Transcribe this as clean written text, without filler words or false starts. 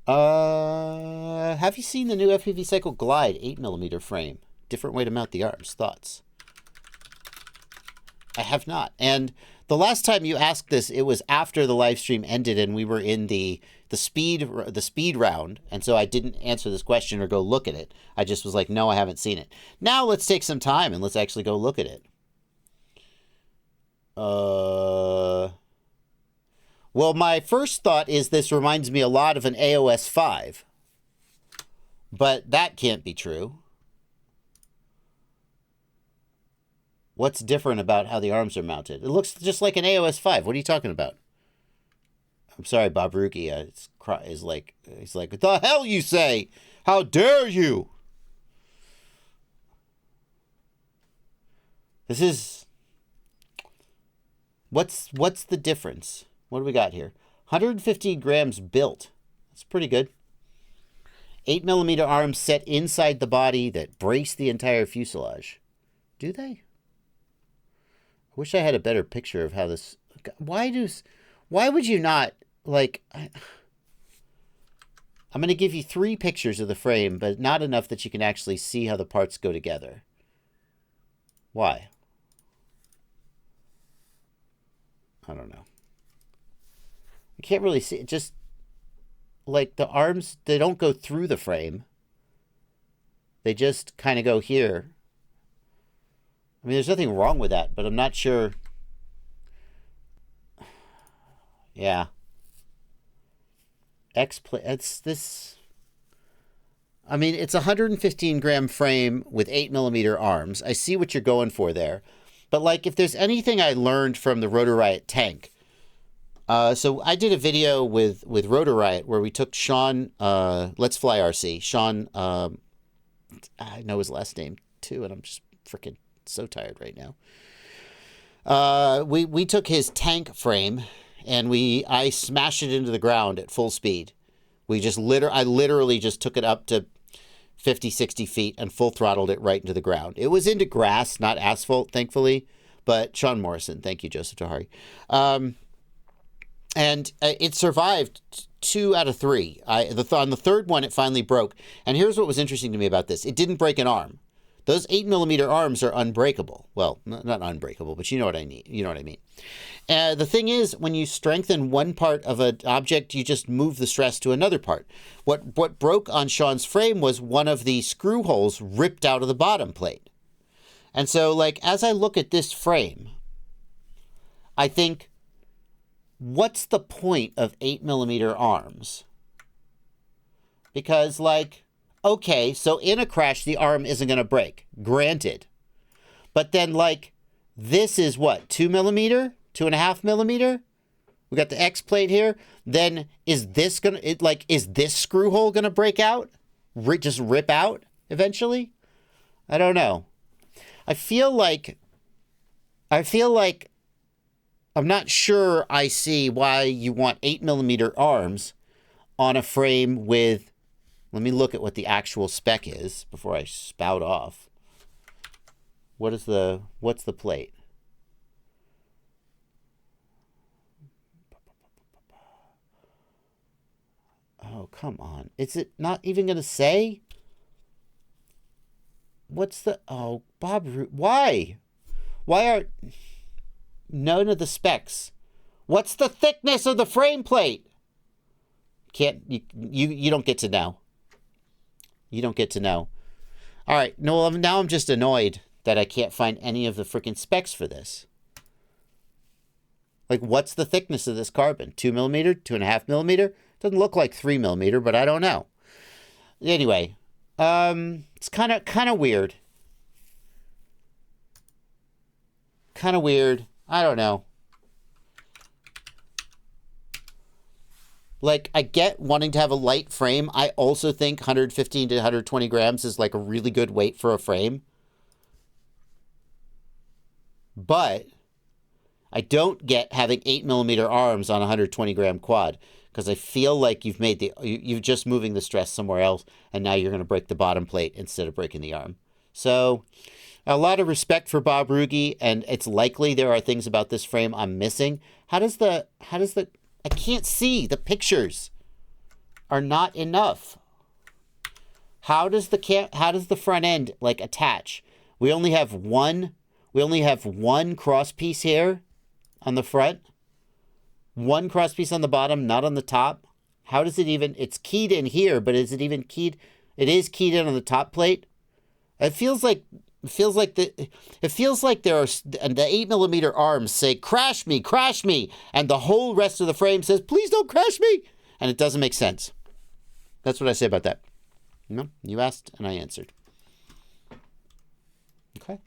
Have you seen the new FPVCycle Glide 8mm frame? Different way to mount the arms. Thoughts? I have not. And the last time you asked this, it was after the live stream ended and we were in the speed round, and so I didn't answer this question or go look at it. I just was like, no, I haven't seen it. Now let's take some time and let's actually go look at it. Well, my first thought is this reminds me a lot of an AOS 5, but that can't be true. What's different about how the arms are mounted? It looks just like an AOS 5. What are you talking about? I'm sorry, Bob Ruki he's like, what the hell you say? How dare you? This is... What's the difference? What do we got here? 115 grams built. That's pretty good. 8mm arms set inside the body that brace the entire fuselage. Do they? I wish I had a better picture of how this... Why would you not, like... I'm going to give you 3 pictures of the frame, but not enough that you can actually see how the parts go together. Why? I don't know. I can't really see it. Just, like, the arms, they don't go through the frame. They just kind of go here. I mean, there's nothing wrong with that, but I'm not sure. Yeah. It's this. I mean, it's a 115 gram frame with 8mm arms. I see what you're going for there. But, like, if there's anything I learned from the Rotor Riot tank. So I did a video with Rotor Riot where we took Sean, Let's Fly RC. Sean, I know his last name too, and I'm just freaking so tired right now. We took his tank frame and I smashed it into the ground at full speed. I literally just took it up to 50, 60 feet and full throttled it right into the ground. It was into grass, not asphalt, thankfully. But Sean Morrison, thank you, Joseph Tahari. And it survived 2 out of 3. On the third one, it finally broke. And here's what was interesting to me about this. It didn't break an arm. Those 8mm arms are unbreakable. Well, not unbreakable, but you know what I mean. You know what I mean. The thing is, when you strengthen one part of an object, you just move the stress to another part. What broke on Sean's frame was one of the screw holes ripped out of the bottom plate. And so, like, as I look at this frame, I think, what's the point of 8mm arms? Because, like, okay, so in a crash, the arm isn't going to break. Granted. But then, like, this is what? 2mm? 2.5mm? We got the X plate here. Then is this going to, is this screw hole going to break out? Just rip out eventually? I don't know. I feel like I'm not sure I see why you want 8mm arms on a frame with... Let me look at what the actual spec is before I spout off. What's the plate? Oh, come on. Is it not even going to say? What's the... Oh, Bob... Why? Why are... None of the specs. What's the thickness of the frame plate? You don't get to know. You don't get to know. All right. No, now I'm just annoyed that I can't find any of the freaking specs for this. Like, what's the thickness of this carbon? 2mm? 2.5mm? Doesn't look like 3mm, but I don't know. Anyway, it's kind of weird. Kind of weird. I don't know. Like, I get wanting to have a light frame. I also think 115 to 120 grams is like a really good weight for a frame. But I don't get having 8mm arms on a 120 gram quad, because I feel like you're just moving the stress somewhere else, and now you're going to break the bottom plate instead of breaking the arm. So a lot of respect for Bob Rugi, and it's likely there are things about this frame I'm missing. How does the I can't see the pictures. are not enough. How does the front end like attach? We only have one cross piece here on the front. One cross piece on the bottom, not on the top. How does it even, it's keyed in here, but is it even keyed? It is keyed in on the top plate. It feels like there are the 8mm arms say crash me, and the whole rest of the frame says please don't crash me, and it doesn't make sense. That's what I say about that. No, you asked and I answered. Okay.